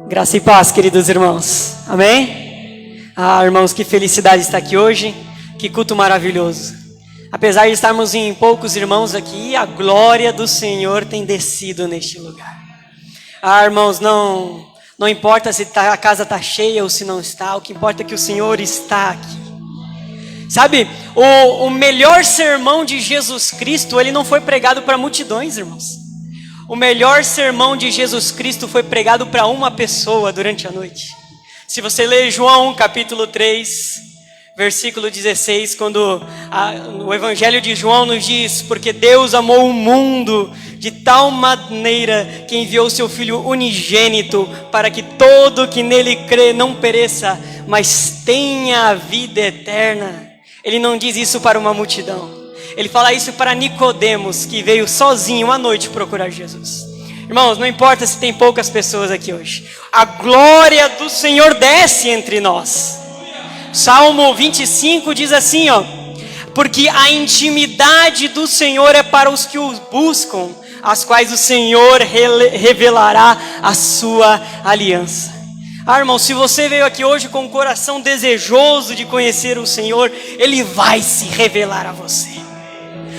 Graça e paz, queridos irmãos. Amém? Irmãos, que felicidade estar aqui hoje. Que culto maravilhoso. Apesar de estarmos em poucos irmãos aqui, a glória do Senhor tem descido neste lugar. Irmãos, não importa se a casa está cheia ou se não está, o que importa é que o Senhor está aqui. Sabe, o melhor sermão de Jesus Cristo, ele não foi pregado para multidões, irmãos. O melhor sermão de Jesus Cristo foi pregado para uma pessoa durante a noite. Se você ler João capítulo 3, versículo 16, quando o Evangelho de João nos diz: porque Deus amou o mundo de tal maneira que enviou seu Filho unigênito, para que todo que nele crê não pereça, mas tenha a vida eterna. Ele não diz isso para uma multidão. Ele fala isso para Nicodemos, que veio sozinho à noite procurar Jesus. Irmãos, não importa se tem poucas pessoas aqui hoje, a glória do Senhor desce entre nós. Salmo 25 diz assim, porque a intimidade do Senhor é para os que o buscam, as quais o Senhor revelará a sua aliança. Irmão, se você veio aqui hoje com um coração desejoso de conhecer o Senhor, Ele vai se revelar a você.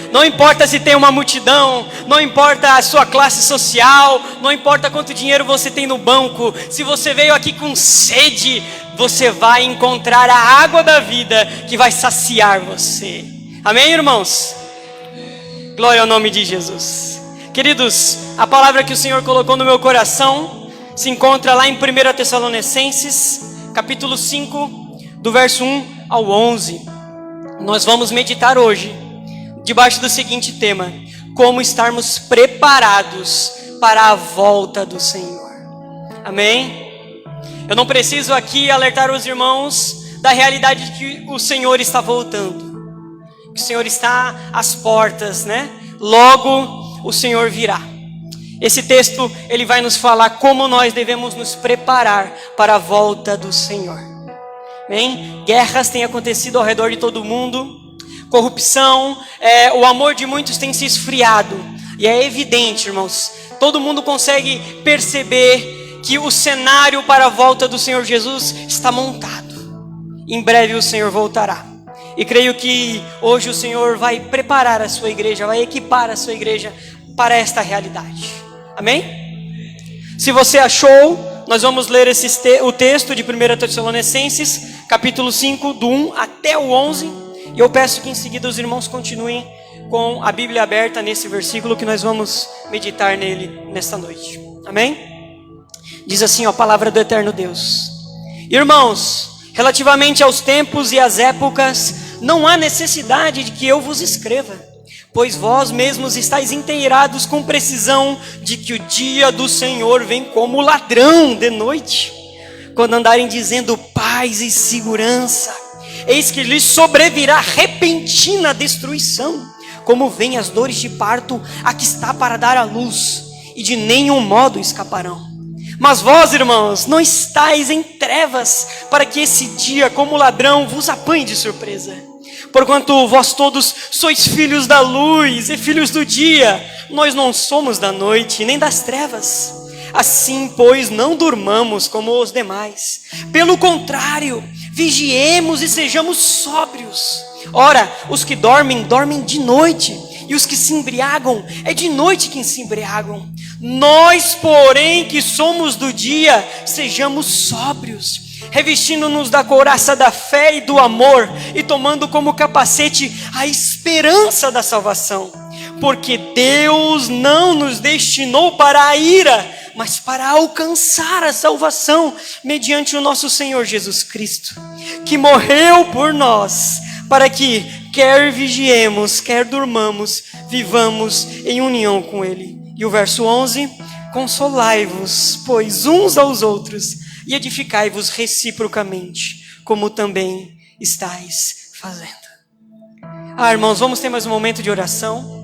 Não importa se tem uma multidão, não importa a sua classe social, não importa quanto dinheiro você tem no banco, se você veio aqui com sede, você vai encontrar a água da vida que vai saciar você. Amém, irmãos? Glória ao nome de Jesus. Queridos, a palavra que o Senhor colocou no meu coração se encontra lá em 1 Tessalonicenses, capítulo 5, do verso 1 ao 11. Nós vamos meditar hoje debaixo do seguinte tema: como estarmos preparados para a volta do Senhor. Amém? Eu não preciso aqui alertar os irmãos da realidade de que o Senhor está voltando, que o Senhor está às portas, né? Logo o Senhor virá. Esse texto, ele vai nos falar como nós devemos nos preparar para a volta do Senhor. Amém? Guerras têm acontecido ao redor de todo mundo. Corrupção, o amor de muitos tem se esfriado. E é evidente, irmãos, todo mundo consegue perceber que o cenário para a volta do Senhor Jesus está montado. Em breve o Senhor voltará. E creio que hoje o Senhor vai preparar a sua igreja, vai equipar a sua igreja para esta realidade. Amém? Se você achou, nós vamos ler o texto de 1 Tessalonicenses, capítulo 5, do 1 até o 11. E eu peço que em seguida os irmãos continuem com a Bíblia aberta nesse versículo que nós vamos meditar nele nesta noite. Amém? Diz assim a palavra do eterno Deus: irmãos, relativamente aos tempos e às épocas, não há necessidade de que eu vos escreva, pois vós mesmos estáis inteirados com precisão de que o dia do Senhor vem como ladrão de noite, quando andarem dizendo paz e segurança, eis que lhes sobrevirá repentina destruição, como vêm as dores de parto a que está para dar à luz, e de nenhum modo escaparão. Mas vós, irmãos, não estáis em trevas, para que esse dia, como ladrão, vos apanhe de surpresa. Porquanto vós todos sois filhos da luz e filhos do dia, nós não somos da noite nem das trevas. Assim, pois, não durmamos como os demais. Pelo contrário, vigiemos e sejamos sóbrios. Ora, os que dormem, dormem de noite, e os que se embriagam, é de noite que se embriagam. Nós, porém, que somos do dia, sejamos sóbrios, revestindo-nos da couraça da fé e do amor, e tomando como capacete a esperança da salvação. Porque Deus não nos destinou para a ira, mas para alcançar a salvação mediante o nosso Senhor Jesus Cristo, que morreu por nós, para que, quer vigiemos, quer durmamos, vivamos em união com Ele. E o verso 11: consolai-vos, pois, uns aos outros, e edificai-vos reciprocamente, como também estáis fazendo. Irmãos, vamos ter mais um momento de oração.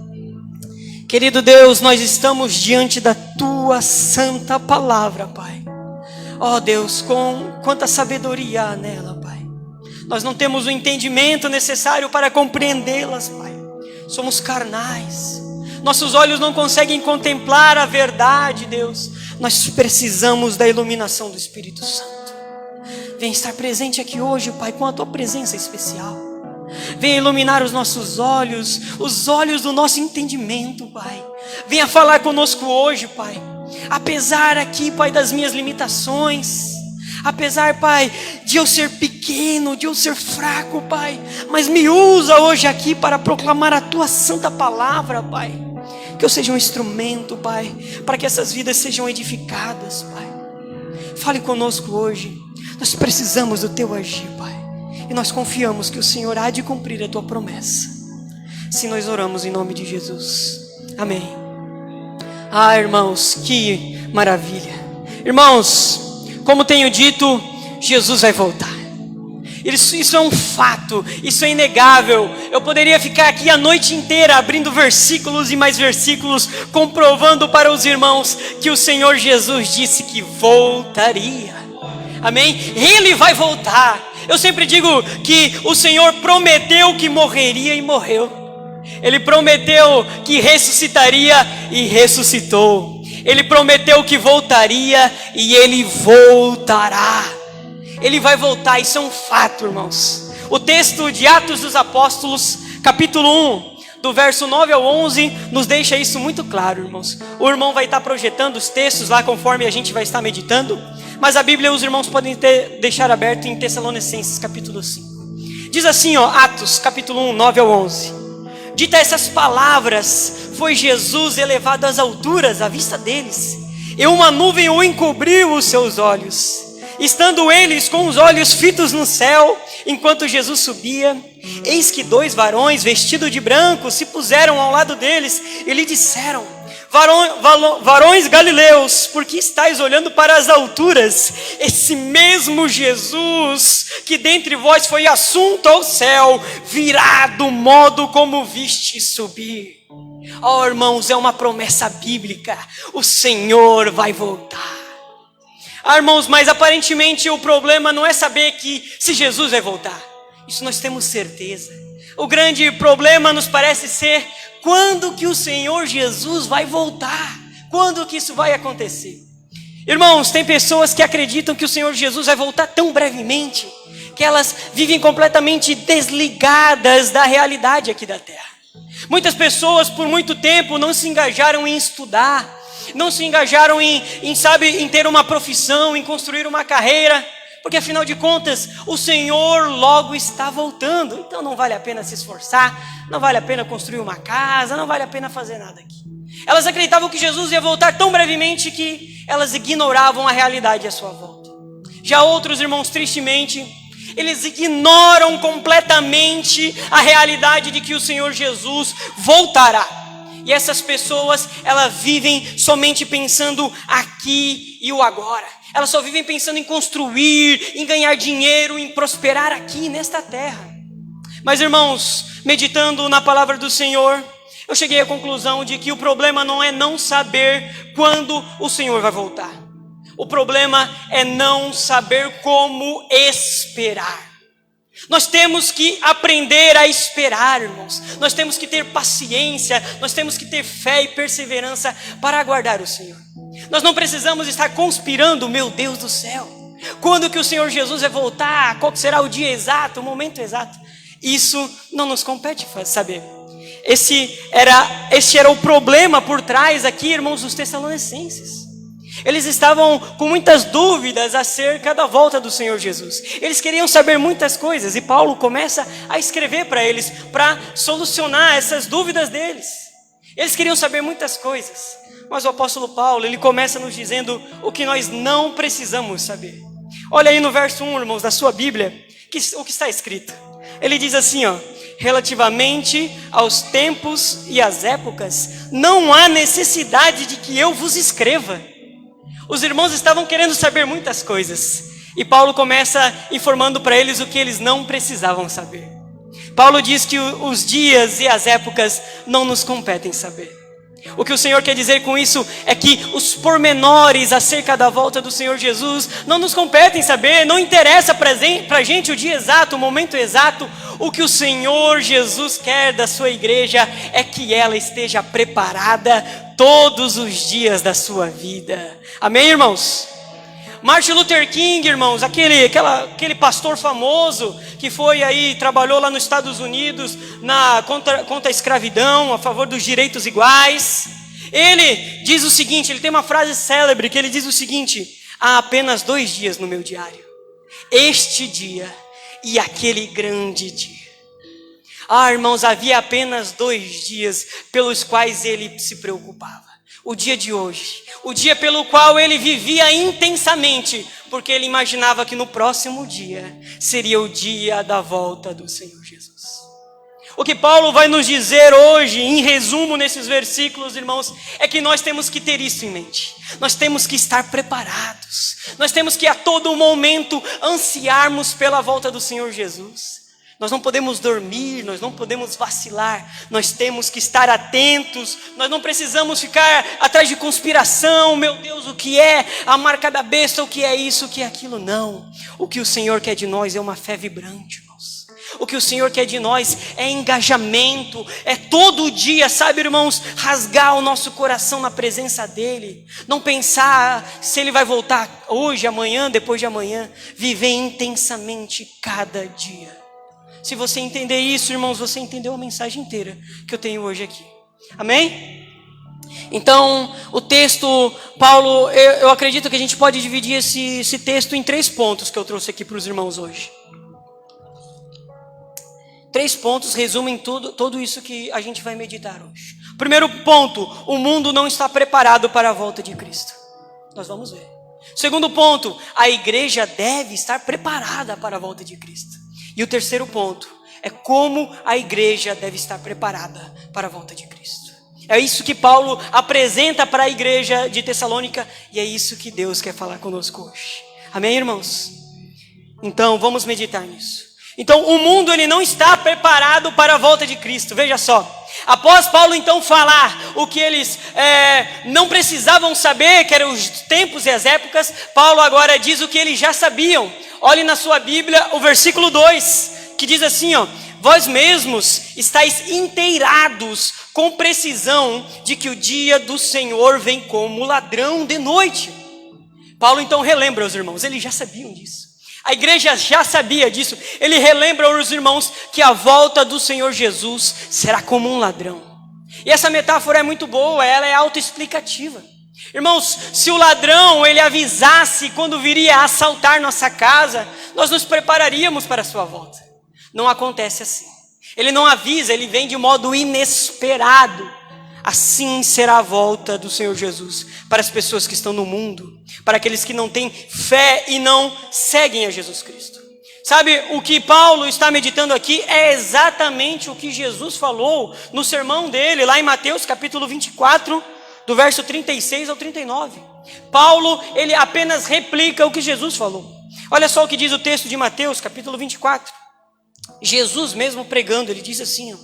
Querido Deus, nós estamos diante da Tua santa palavra, Pai. Ó Deus, com quanta sabedoria há nela, Pai. Nós não temos o entendimento necessário para compreendê-las, Pai. Somos carnais. Nossos olhos não conseguem contemplar a verdade, Deus. Nós precisamos da iluminação do Espírito Santo. Vem estar presente aqui hoje, Pai, com a Tua presença especial. Venha iluminar os nossos olhos, os olhos do nosso entendimento, Pai. Venha falar conosco hoje, Pai. Apesar aqui, Pai, das minhas limitações, apesar, Pai, de eu ser pequeno, de eu ser fraco, Pai, mas me usa hoje aqui para proclamar a Tua santa palavra, Pai. Que eu seja um instrumento, Pai, para que essas vidas sejam edificadas, Pai. Fale conosco hoje. Nós precisamos do Teu agir, Pai. E nós confiamos que o Senhor há de cumprir a Tua promessa. Se nós oramos em nome de Jesus. Amém. Ah, irmãos, que maravilha. Irmãos, como tenho dito, Jesus vai voltar. Isso é um fato, isso é inegável. Eu poderia ficar aqui a noite inteira abrindo versículos e mais versículos, comprovando para os irmãos que o Senhor Jesus disse que voltaria. Amém? Ele vai voltar. Eu sempre digo que o Senhor prometeu que morreria e morreu. Ele prometeu que ressuscitaria e ressuscitou. Ele prometeu que voltaria e Ele voltará. Ele vai voltar, isso é um fato, irmãos. O texto de Atos dos Apóstolos, capítulo 1, do verso 9 ao 11, nos deixa isso muito claro, irmãos. O irmão vai estar projetando os textos lá conforme a gente vai estar meditando, mas a Bíblia os irmãos podem deixar aberto em Tessalonicenses, capítulo 5. Diz assim, Atos, capítulo 1, 9 ao 11. Dita essas palavras, foi Jesus elevado às alturas à vista deles, e uma nuvem o encobriu os seus olhos. Estando eles com os olhos fitos no céu, enquanto Jesus subia, eis que 2 varões vestidos de branco se puseram ao lado deles e lhe disseram: varões galileus, por que estáis olhando para as alturas? Esse mesmo Jesus que dentre vós foi assunto ao céu, virá do modo como viste subir. Oh, irmãos, é uma promessa bíblica. O Senhor vai voltar. Ah, irmãos, mas aparentemente o problema não é saber que se Jesus vai voltar. Isso nós temos certeza. O grande problema nos parece ser quando que o Senhor Jesus vai voltar. Quando que isso vai acontecer? Irmãos, tem pessoas que acreditam que o Senhor Jesus vai voltar tão brevemente, que elas vivem completamente desligadas da realidade aqui da terra. Muitas pessoas por muito tempo não se engajaram em estudar, não se engajaram em ter uma profissão, em construir uma carreira, porque afinal de contas, o Senhor logo está voltando. Então não vale a pena se esforçar, não vale a pena construir uma casa, não vale a pena fazer nada aqui. Elas acreditavam que Jesus ia voltar tão brevemente que elas ignoravam a realidade à sua volta. Já outros irmãos, tristemente, eles ignoram completamente a realidade de que o Senhor Jesus voltará. E essas pessoas, elas vivem somente pensando aqui e o agora. Elas só vivem pensando em construir, em ganhar dinheiro, em prosperar aqui nesta terra. Mas irmãos, meditando na palavra do Senhor, eu cheguei à conclusão de que o problema não é não saber quando o Senhor vai voltar. O problema é não saber como esperar. Nós temos que aprender a esperar, irmãos. Nós temos que ter paciência, nós temos que ter fé e perseverança para aguardar o Senhor. Nós não precisamos estar conspirando, meu Deus do céu, quando que o Senhor Jesus vai voltar, qual será o dia exato, o momento exato. Isso não nos compete saber. Este era o problema por trás aqui, irmãos, dos Tessalonicenses. Eles estavam com muitas dúvidas acerca da volta do Senhor Jesus. Eles queriam saber muitas coisas e Paulo começa a escrever para eles, para solucionar essas dúvidas deles. Eles queriam saber muitas coisas, mas o apóstolo Paulo, ele começa nos dizendo o que nós não precisamos saber. Olha aí no verso 1, irmãos, da sua Bíblia, o que está escrito. Ele diz assim, relativamente aos tempos e às épocas, não há necessidade de que eu vos escreva. Os irmãos estavam querendo saber muitas coisas, e Paulo começa informando para eles o que eles não precisavam saber. Paulo diz que os dias e as épocas não nos competem saber. O que o Senhor quer dizer com isso é que os pormenores acerca da volta do Senhor Jesus não nos competem saber, não interessa para a gente o dia exato, o momento exato. O que o Senhor Jesus quer da sua igreja é que ela esteja preparada todos os dias da sua vida. Amém, irmãos? Martin Luther King, irmãos, aquele pastor famoso que foi aí, trabalhou lá nos Estados Unidos contra a escravidão, a favor dos direitos iguais. Ele diz o seguinte, ele tem uma frase célebre que ele diz o seguinte: há apenas 2 dias no meu diário, este dia e aquele grande dia. Irmãos, havia apenas 2 dias pelos quais ele se preocupava. O dia de hoje, o dia pelo qual ele vivia intensamente, porque ele imaginava que no próximo dia seria o dia da volta do Senhor Jesus. O que Paulo vai nos dizer hoje, em resumo nesses versículos, irmãos, é que nós temos que ter isso em mente. Nós temos que estar preparados. Nós temos que a todo momento ansiarmos pela volta do Senhor Jesus. Nós não podemos dormir, nós não podemos vacilar, nós temos que estar atentos, nós não precisamos ficar atrás de conspiração, meu Deus, o que é a marca da besta, o que é isso, o que é aquilo, não. O que o Senhor quer de nós é uma fé vibrante, irmãos. O que o Senhor quer de nós é engajamento, é todo dia, sabe, irmãos, rasgar o nosso coração na presença dEle. Não pensar se Ele vai voltar hoje, amanhã, depois de amanhã. Viver intensamente cada dia. Se você entender isso, irmãos, você entendeu a mensagem inteira que eu tenho hoje aqui. Amém? Então, o texto, Paulo, eu acredito que a gente pode dividir esse texto em 3 pontos que eu trouxe aqui para os irmãos hoje. 3 pontos resumem tudo isso que a gente vai meditar hoje. Primeiro ponto, o mundo não está preparado para a volta de Cristo. Nós vamos ver. Segundo ponto, a igreja deve estar preparada para a volta de Cristo. E o terceiro ponto é como a igreja deve estar preparada para a volta de Cristo. É isso que Paulo apresenta para a igreja de Tessalônica e é isso que Deus quer falar conosco hoje. Amém, irmãos? Então, vamos meditar nisso. Então, o mundo ele não está preparado para a volta de Cristo. Veja só. Após Paulo então falar o que eles não precisavam saber, que eram os tempos e as épocas, Paulo agora diz o que eles já sabiam. Olhe na sua Bíblia o versículo 2, que diz assim, ó: vós mesmos estáis inteirados com precisão de que o dia do Senhor vem como ladrão de noite. Paulo então relembra os irmãos, eles já sabiam disso. A igreja já sabia disso. Ele relembra aos irmãos que a volta do Senhor Jesus será como um ladrão. E essa metáfora é muito boa, ela é autoexplicativa. Irmãos, se o ladrão ele avisasse quando viria a assaltar nossa casa, nós nos prepararíamos para a sua volta. Não acontece assim. Ele não avisa, ele vem de modo inesperado. Assim será a volta do Senhor Jesus para as pessoas que estão no mundo, para aqueles que não têm fé e não seguem a Jesus Cristo. Sabe, o que Paulo está meditando aqui é exatamente o que Jesus falou no sermão dele, lá em Mateus capítulo 24, do verso 36 ao 39. Paulo, ele apenas replica o que Jesus falou. Olha só o que diz o texto de Mateus capítulo 24. Jesus mesmo pregando, ele diz assim, ó: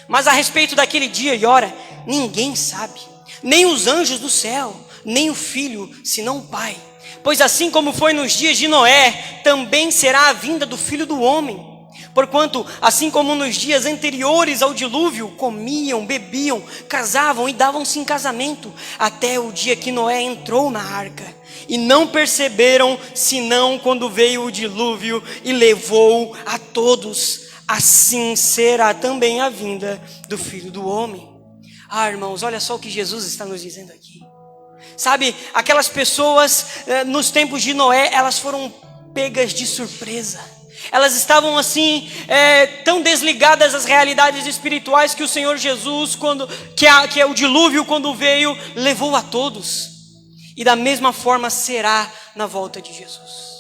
mas a respeito daquele dia e hora, ninguém sabe, nem os anjos do céu, nem o Filho, senão o Pai. Pois assim como foi nos dias de Noé, também será a vinda do Filho do Homem. Porquanto, assim como nos dias anteriores ao dilúvio, comiam, bebiam, casavam e davam-se em casamento, até o dia que Noé entrou na arca. E não perceberam, senão quando veio o dilúvio e levou a todos. Assim será também a vinda do Filho do Homem. Irmãos, olha só o que Jesus está nos dizendo aqui. Sabe, aquelas pessoas nos tempos de Noé, elas foram pegas de surpresa. Elas estavam assim, tão desligadas das realidades espirituais que o Senhor Jesus, que é o dilúvio, quando veio, levou a todos. E da mesma forma será na volta de Jesus.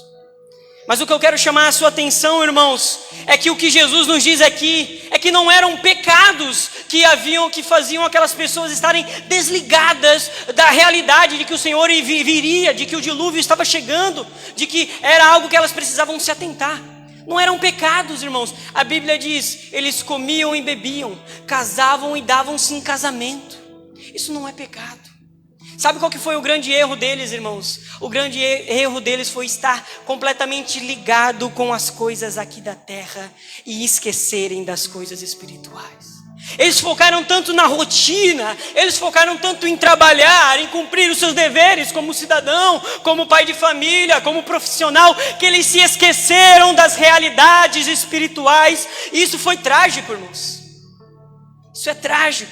Mas o que eu quero chamar a sua atenção, irmãos, é que o que Jesus nos diz aqui é que não eram pecados que faziam aquelas pessoas estarem desligadas da realidade de que o Senhor viria, de que o dilúvio estava chegando, de que era algo que elas precisavam se atentar. Não eram pecados, irmãos. A Bíblia diz, eles comiam e bebiam, casavam e davam-se em casamento. Isso não é pecado. Sabe qual que foi o grande erro deles, irmãos? O grande erro deles foi estar completamente ligado com as coisas aqui da terra e esquecerem das coisas espirituais. Eles focaram tanto na rotina, eles focaram tanto em trabalhar, em cumprir os seus deveres como cidadão, como pai de família, como profissional, que eles se esqueceram das realidades espirituais. E isso foi trágico, irmãos. Isso é trágico.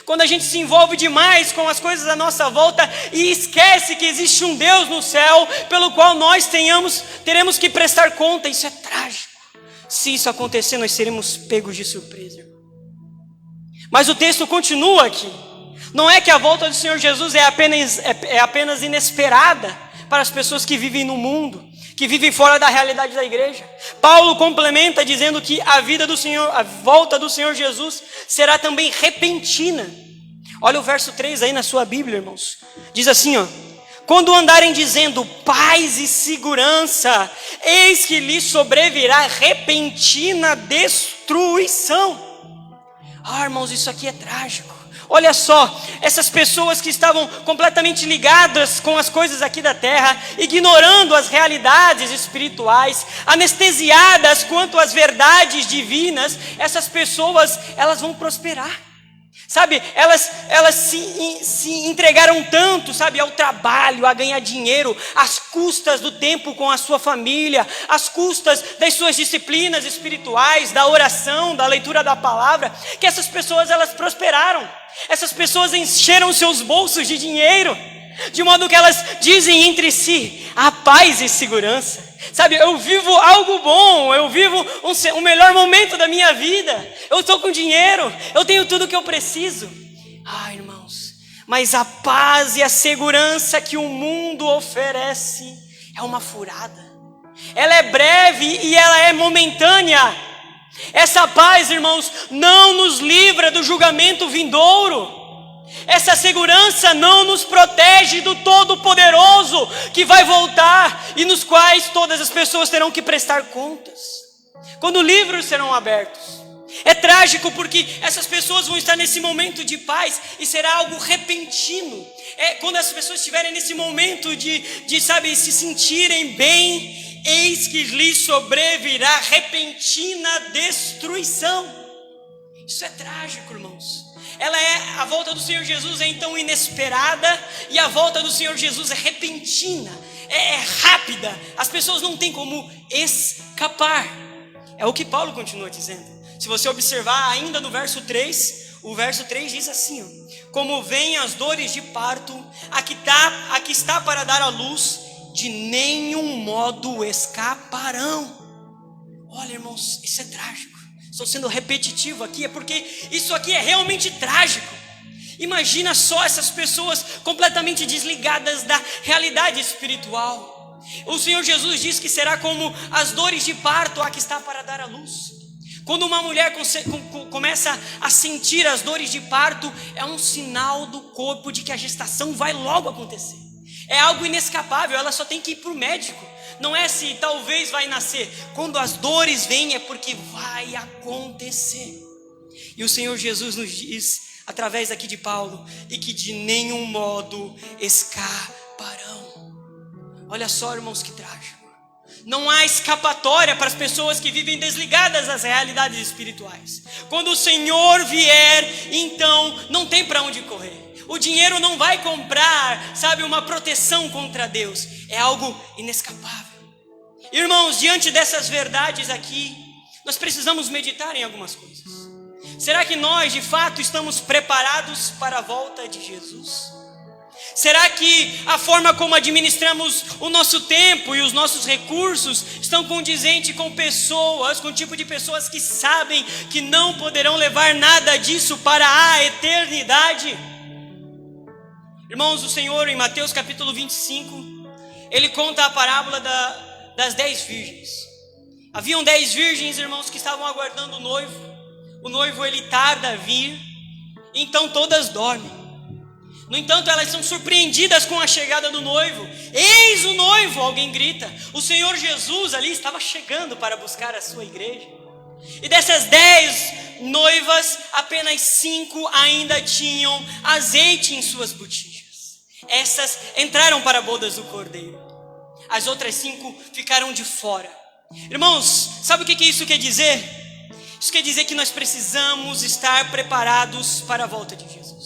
Quando a gente se envolve demais com as coisas à nossa volta e esquece que existe um Deus no céu pelo qual nós teremos que prestar conta, isso é trágico. Se isso acontecer, nós seremos pegos de surpresa. Mas o texto continua aqui. Não é que a volta do Senhor Jesus é apenas inesperada para as pessoas que vivem no mundo, que vivem fora da realidade da igreja. Paulo complementa dizendo que a volta do Senhor Jesus será também repentina. Olha o verso 3 aí na sua Bíblia, irmãos. Diz assim, ó: quando andarem dizendo paz e segurança, eis que lhes sobrevirá repentina destruição. Irmãos, isso aqui é trágico. Olha só, essas pessoas que estavam completamente ligadas com as coisas aqui da terra, ignorando as realidades espirituais, anestesiadas quanto às verdades divinas, essas pessoas, elas vão prosperar. Sabe, elas se entregaram tanto, sabe, ao trabalho, a ganhar dinheiro, às custas do tempo com a sua família, às custas das suas disciplinas espirituais, da oração, da leitura da palavra, que essas pessoas, elas prosperaram. Essas pessoas encheram seus bolsos de dinheiro, de modo que elas dizem entre si: a paz e segurança. Sabe, eu vivo algo bom, eu vivo o melhor momento da minha vida, eu estou com dinheiro, eu tenho tudo o que eu preciso. Irmãos, mas a paz e a segurança que o mundo oferece é uma furada. Ela é breve e ela é momentânea. Essa paz, irmãos, não nos livra do julgamento vindouro. Essa segurança não nos protege do Todo-Poderoso que vai voltar e nos quais todas as pessoas terão que prestar contas, quando livros serão abertos. É trágico porque essas pessoas vão estar nesse momento de paz e será algo repentino. Quando as pessoas estiverem nesse momento de se sentirem bem, eis que lhes sobrevirá repentina destruição. Isso é trágico, irmãos. A volta do Senhor Jesus é então inesperada, e a volta do Senhor Jesus é repentina, é rápida, as pessoas não têm como escapar. É o que Paulo continua dizendo. Se você observar ainda no verso 3, o verso 3 diz assim, ó: como vêm as dores de parto, a que está para dar à luz, de nenhum modo escaparão. Olha, irmãos, isso é trágico. Estou sendo repetitivo aqui, é porque isso aqui é realmente trágico. Imagina só essas pessoas completamente desligadas da realidade espiritual. O Senhor Jesus diz que será como as dores de parto a que está para dar à luz. Quando uma mulher começa a sentir as dores de parto, é um sinal do corpo de que a gestação vai logo acontecer. É algo inescapável, ela só tem que ir para o médico. Não é se talvez vai nascer. Quando as dores vêm é porque vai acontecer. E o Senhor Jesus nos diz, através aqui de Paulo, e que de nenhum modo escaparão. Olha só, irmãos, que trágico. Não há escapatória para as pessoas que vivem desligadas das realidades espirituais. Quando o Senhor vier, então não tem para onde correr. O dinheiro não vai comprar, sabe, uma proteção contra Deus. É algo inescapável. Irmãos, diante dessas verdades aqui, nós precisamos meditar em algumas coisas. Será que nós, de fato, estamos preparados para a volta de Jesus? Será que a forma como administramos o nosso tempo e os nossos recursos estão condizentes com o tipo de pessoas que sabem que não poderão levar nada disso para a eternidade? Irmãos, o Senhor, em Mateus capítulo 25, Ele conta a parábola das 10 virgens. Haviam 10 virgens, irmãos, que estavam aguardando o noivo. O noivo, ele tarda a vir, então todas dormem. No entanto, elas são surpreendidas com a chegada do noivo. Eis o noivo, alguém grita. O Senhor Jesus ali estava chegando para buscar a sua igreja. E dessas 10 noivas, apenas 5 ainda tinham azeite em suas botijas. Essas entraram para bodas do Cordeiro. As outras 5 ficaram de fora. Irmãos, sabe o que isso quer dizer? Isso quer dizer que nós precisamos estar preparados para a volta de Jesus.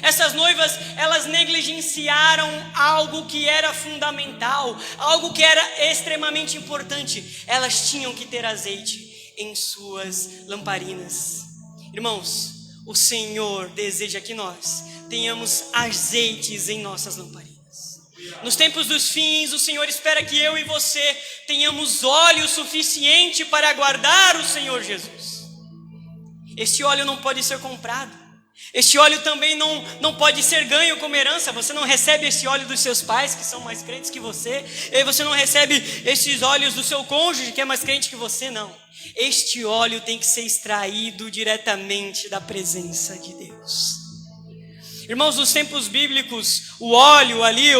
Essas noivas, elas negligenciaram algo que era fundamental, algo que era extremamente importante. Elas tinham que ter azeite em suas lamparinas. Irmãos, o Senhor deseja que nós tenhamos azeites em nossas lamparinas. Nos tempos dos fins, o Senhor espera que eu e você tenhamos óleo suficiente para aguardar o Senhor Jesus. Este óleo não pode ser comprado. Este óleo também não pode ser ganho como herança. Você não recebe esse óleo dos seus pais, que são mais crentes que você. E você não recebe esses óleos do seu cônjuge, que é mais crente que você, não. Este óleo tem que ser extraído diretamente da presença de Deus. Irmãos, nos tempos bíblicos, o óleo ali,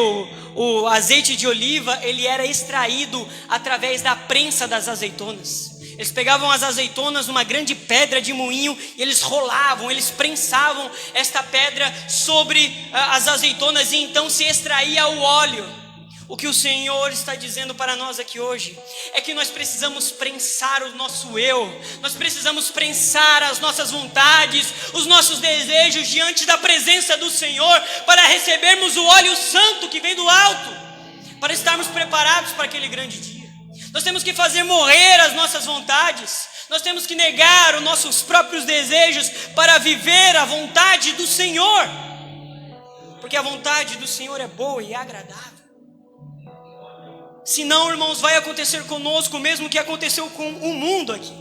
o azeite de oliva, ele era extraído através da prensa das azeitonas. Eles pegavam as azeitonas numa grande pedra de moinho e eles rolavam, eles prensavam esta pedra sobre as azeitonas e então se extraía o óleo. O que o Senhor está dizendo para nós aqui hoje é que nós precisamos prensar o nosso eu, nós precisamos prensar as nossas vontades, os nossos desejos diante da presença do Senhor para recebermos o óleo santo que vem do alto, para estarmos preparados para aquele grande dia. Nós temos que fazer morrer as nossas vontades. Nós temos que negar os nossos próprios desejos para viver a vontade do Senhor. Porque a vontade do Senhor é boa e agradável. Senão, irmãos, vai acontecer conosco o mesmo que aconteceu com o mundo aqui.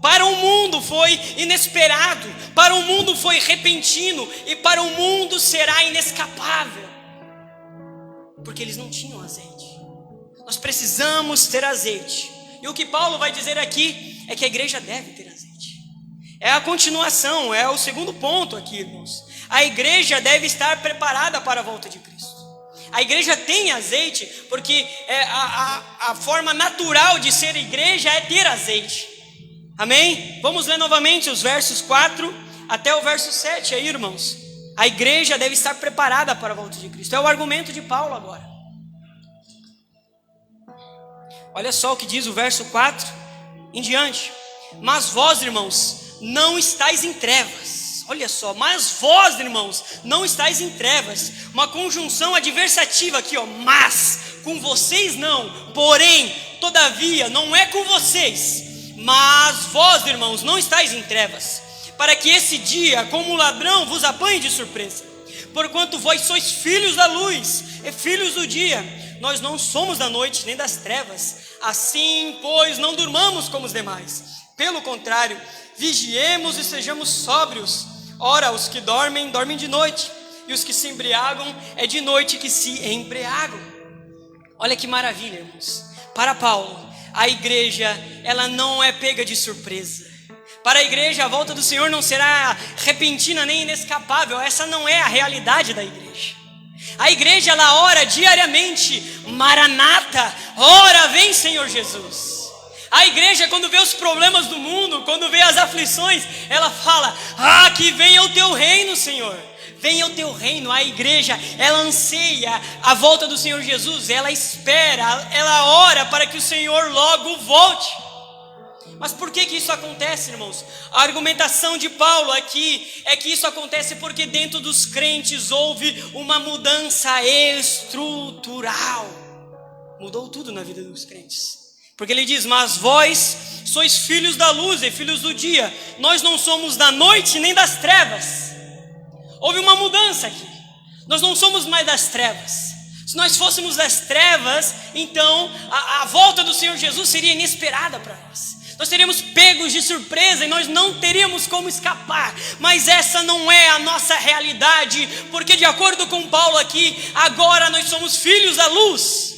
Para o mundo foi inesperado, para o mundo foi repentino e para o mundo será inescapável. Porque eles não tinham azeite. Nós precisamos ter azeite. E o que Paulo vai dizer aqui é que a igreja deve ter azeite. É a continuação, é o segundo ponto aqui, irmãos. A igreja deve estar preparada para a volta de Cristo. A igreja tem azeite porque a forma natural de ser igreja é ter azeite. Amém? Vamos ler novamente os versos 4 até o verso 7 aí, irmãos. A igreja deve estar preparada para a volta de Cristo. É o argumento de Paulo agora. Olha só o que diz o verso 4 em diante. Mas vós, irmãos, não estáis em trevas. Olha só, mas vós, irmãos, não estáis em trevas. Uma conjunção adversativa aqui, ó. Mas, com vocês não. Porém, todavia, não é com vocês. Mas vós, irmãos, não estáis em trevas. Para que esse dia, como ladrão, vos apanhe de surpresa. Porquanto vós sois filhos da luz e filhos do dia. Nós não somos da noite nem das trevas. Assim, pois, não durmamos como os demais. Pelo contrário, vigiemos e sejamos sóbrios. Ora, os que dormem, dormem de noite. E os que se embriagam, é de noite que se embriagam. Olha que maravilha, irmãos. Para Paulo, a igreja, ela não é pega de surpresa. Para a igreja, a volta do Senhor não será repentina nem inescapável. Essa não é a realidade da igreja. A igreja, ela ora diariamente, Maranata, ora vem Senhor Jesus. A igreja, quando vê os problemas do mundo, quando vê as aflições, ela fala, que venha o teu reino, Senhor. Venha o teu reino. A igreja, ela anseia a volta do Senhor Jesus, ela espera, ela ora para que o Senhor logo volte. Mas por que isso acontece, irmãos? A argumentação de Paulo aqui é que isso acontece porque dentro dos crentes houve uma mudança estrutural. Mudou tudo na vida dos crentes. Porque ele diz, mas vós sois filhos da luz e filhos do dia. Nós não somos da noite nem das trevas. Houve uma mudança aqui. Nós não somos mais das trevas. Se nós fôssemos das trevas, então a volta do Senhor Jesus seria inesperada para nós. Nós seríamos pegos de surpresa e nós não teríamos como escapar. Mas essa não é a nossa realidade, porque de acordo com Paulo aqui, agora nós somos filhos da luz.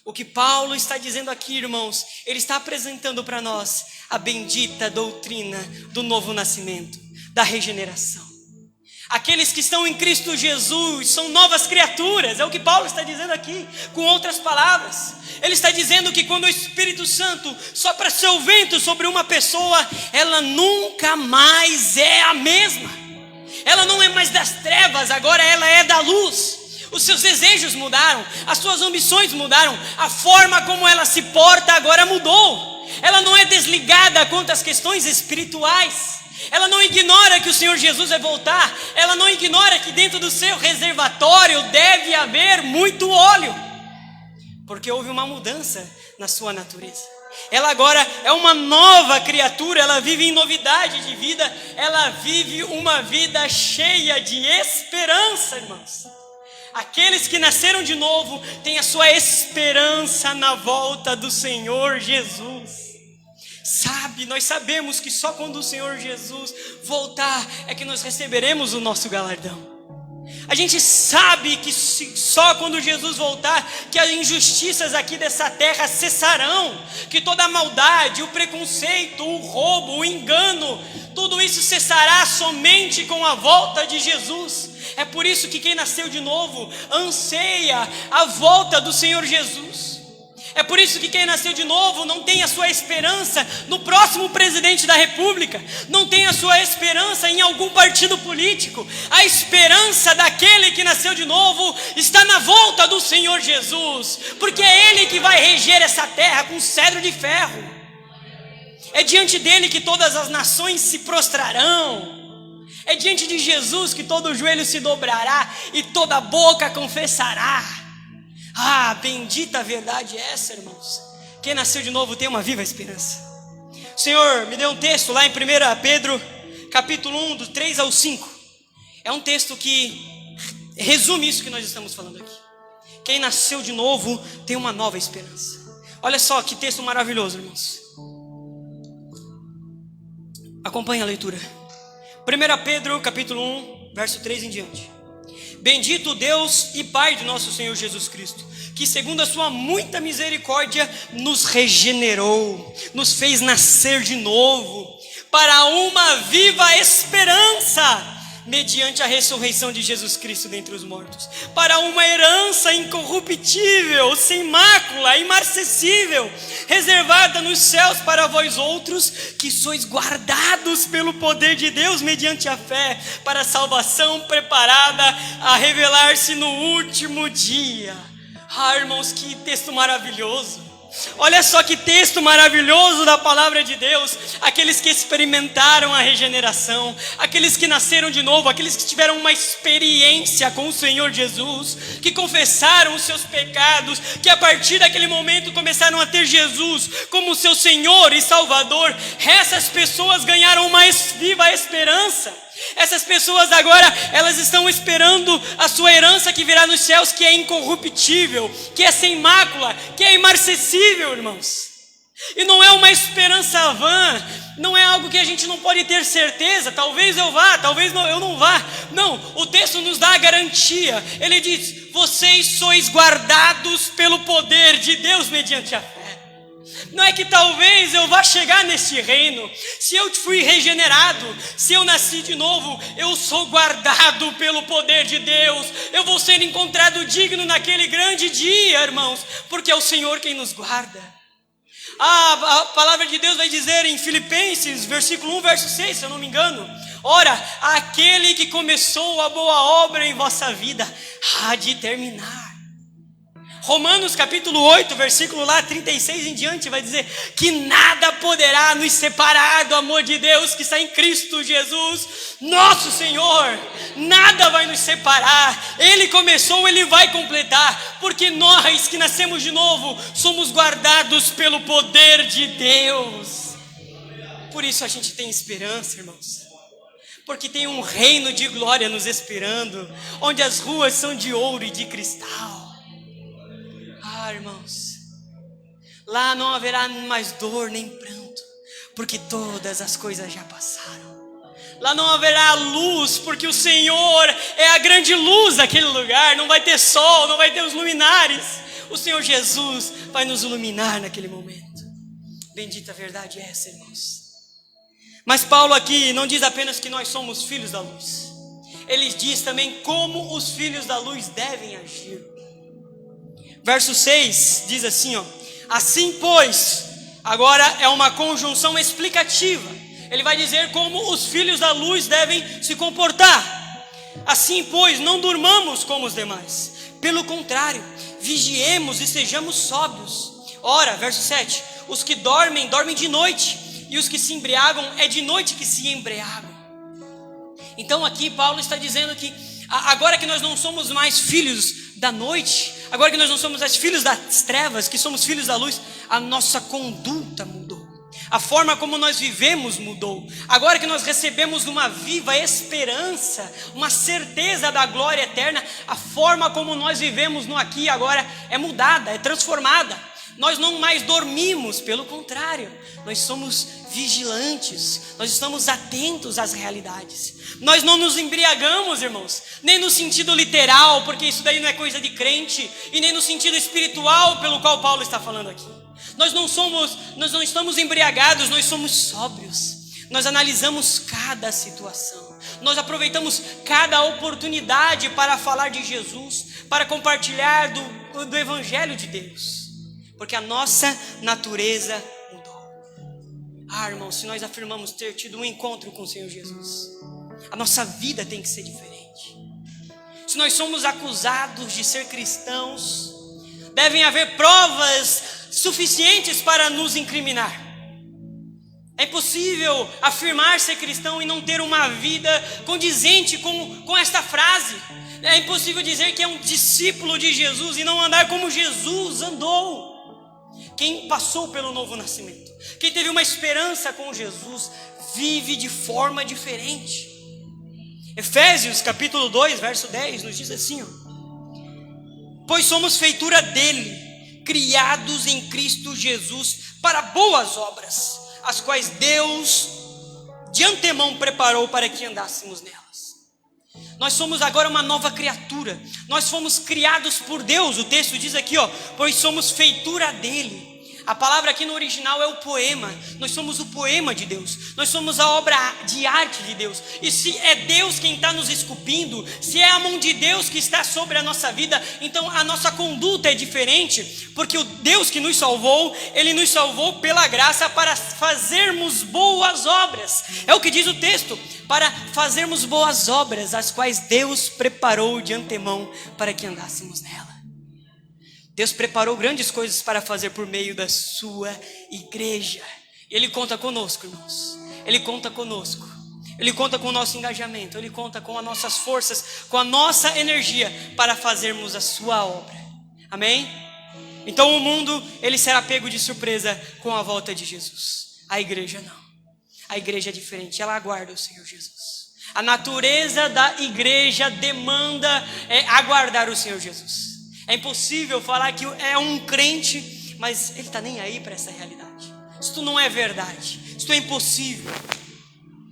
O que Paulo está dizendo aqui, irmãos, ele está apresentando para nós a bendita doutrina do novo nascimento, da regeneração. Aqueles que estão em Cristo Jesus são novas criaturas, é o que Paulo está dizendo aqui, com outras palavras. Ele está dizendo que quando o Espírito Santo sopra seu vento sobre uma pessoa, ela nunca mais é a mesma. Ela não é mais das trevas, agora ela é da luz. Os seus desejos mudaram, as suas ambições mudaram, a forma como ela se porta agora mudou. Ela não é desligada quanto às questões espirituais. Ela não ignora que o Senhor Jesus vai voltar. Ela não ignora que dentro do seu reservatório deve haver muito óleo, porque houve uma mudança na sua natureza. Ela agora é uma nova criatura, ela vive em novidade de vida, ela vive uma vida cheia de esperança, irmãos. Aqueles que nasceram de novo têm a sua esperança na volta do Senhor Jesus. Sabe, nós sabemos que só quando o Senhor Jesus voltar é que nós receberemos o nosso galardão. A gente sabe que só quando Jesus voltar que as injustiças aqui dessa terra cessarão, que toda a maldade, o preconceito, o roubo, o engano, tudo isso cessará somente com a volta de Jesus. É por isso que quem nasceu de novo anseia a volta do Senhor Jesus. É por isso que quem nasceu de novo não tem a sua esperança no próximo presidente da república, não tem a sua esperança em algum partido político. A esperança daquele que nasceu de novo está na volta do Senhor Jesus, porque é Ele que vai reger essa terra com cedro de ferro. É diante dele que todas as nações se prostrarão. É diante de Jesus que todo joelho se dobrará e toda boca confessará. Ah, bendita a verdade é essa, irmãos. Quem nasceu de novo tem uma viva esperança. O Senhor me deu um texto lá em 1 Pedro, capítulo 1, do 3 ao 5. É um texto que resume isso que nós estamos falando aqui. Quem nasceu de novo tem uma nova esperança. Olha só que texto maravilhoso, irmãos. Acompanhe a leitura. 1 Pedro, capítulo 1, verso 3 em diante. Bendito Deus e Pai de nosso Senhor Jesus Cristo, que segundo a sua muita misericórdia nos regenerou, nos fez nascer de novo, para uma viva esperança, mediante a ressurreição de Jesus Cristo dentre os mortos, para uma herança incorruptível, sem mácula, imarcessível, reservada nos céus para vós outros, que sois guardados pelo poder de Deus mediante a fé, para a salvação preparada a revelar-se no último dia. Ah, irmãos, que texto maravilhoso! Olha só que texto maravilhoso da palavra de Deus. Aqueles que experimentaram a regeneração, aqueles que nasceram de novo, aqueles que tiveram uma experiência com o Senhor Jesus, que confessaram os seus pecados, que a partir daquele momento começaram a ter Jesus como seu Senhor e Salvador. Essas pessoas ganharam uma viva esperança. Essas pessoas agora, elas estão esperando a sua herança que virá nos céus, que é incorruptível, que é sem mácula, que é imarcessível, irmãos. E não é uma esperança vã, não é algo que a gente não pode ter certeza, talvez eu vá, talvez eu não vá. Não, o texto nos dá a garantia. Ele diz: vocês sois guardados pelo poder de Deus mediante a fé. Não é que talvez eu vá chegar nesse reino, se eu fui regenerado, se eu nasci de novo, eu sou guardado pelo poder de Deus, eu vou ser encontrado digno naquele grande dia, irmãos, porque é o Senhor quem nos guarda. A palavra de Deus vai dizer em Filipenses, versículo 1, verso 6, se eu não me engano: ora, aquele que começou a boa obra em vossa vida, há de terminar. Romanos capítulo 8, versículo lá 36 em diante, vai dizer que nada poderá nos separar do amor de Deus que está em Cristo Jesus, nosso Senhor. Nada vai nos separar. Ele começou, Ele vai completar, porque nós que nascemos de novo somos guardados pelo poder de Deus. Por isso a gente tem esperança, irmãos, porque tem um reino de glória nos esperando, onde as ruas são de ouro e de cristal. Ah, irmãos, lá não haverá mais dor nem pranto, porque todas as coisas já passaram. Lá não haverá luz, porque o Senhor é a grande luz daquele lugar. Não vai ter sol, não vai ter os luminares. O Senhor Jesus vai nos iluminar naquele momento. Bendita a verdade é essa, irmãos. Mas Paulo aqui não diz apenas que nós somos filhos da luz. Ele diz também como os filhos da luz devem agir. Verso 6 diz assim, ó: assim pois, agora é uma conjunção explicativa. Ele vai dizer como os filhos da luz devem se comportar. Assim pois, não durmamos como os demais, Pelo contrário, vigiemos e sejamos sóbrios. Ora, verso 7, os que dormem, dormem de noite, e os que se embriagam, é de noite que se embriagam. Então aqui Paulo está dizendo que agora que nós não somos mais filhos da noite, agora que nós não somos mais filhos das trevas, que somos filhos da luz, a nossa conduta mudou. A forma como nós vivemos mudou. Agora que nós recebemos uma viva esperança, uma certeza da glória eterna, a forma como nós vivemos no aqui e agora é mudada, é transformada. Nós não mais dormimos, pelo contrário, nós somos vigilantes, nós estamos atentos às realidades. Nós não nos embriagamos, irmãos, nem no sentido literal, porque isso daí não é coisa de crente, e nem no sentido espiritual pelo qual Paulo está falando aqui. Nós não estamos embriagados, nós somos sóbrios. Nós analisamos cada situação, nós aproveitamos cada oportunidade para falar de Jesus, para compartilhar do Evangelho de Deus. Porque a nossa natureza mudou. Irmãos, se nós afirmamos ter tido um encontro com o Senhor Jesus, a nossa vida tem que ser diferente. Se nós somos acusados de ser cristãos, devem haver provas suficientes para nos incriminar. É impossível afirmar ser cristão e não ter uma vida condizente com esta frase. É impossível dizer que é um discípulo de Jesus e não andar como Jesus andou. Quem passou pelo novo nascimento, quem teve uma esperança com Jesus, vive de forma diferente. Efésios capítulo 2, verso 10 nos diz assim: pois somos feitura dele, criados em Cristo Jesus para boas obras, as quais Deus de antemão preparou para que andássemos nelas. Nós somos agora uma nova criatura, nós fomos criados por Deus. O texto diz aqui, pois somos feitura dele. A palavra aqui no original é o poema. Nós somos o poema de Deus, nós somos a obra de arte de Deus. E se é Deus quem está nos esculpindo, se é a mão de Deus que está sobre a nossa vida, então a nossa conduta é diferente. Porque o Deus que nos salvou, Ele nos salvou pela graça para fazermos boas obras. É o que diz o texto, para fazermos boas obras, as quais Deus preparou de antemão para que andássemos nela. Deus preparou grandes coisas para fazer por meio da sua igreja. Ele conta conosco, irmãos. Ele conta conosco. Ele conta com o nosso engajamento. Ele conta com as nossas forças, com a nossa energia para fazermos a sua obra. Amém? Então o mundo, ele será pego de surpresa com a volta de Jesus. A igreja não. A igreja é diferente. Ela aguarda o Senhor Jesus. A natureza da igreja demanda aguardar o Senhor Jesus. É impossível falar que é um crente, mas ele está nem aí para essa realidade. Isso não é verdade, isso é impossível.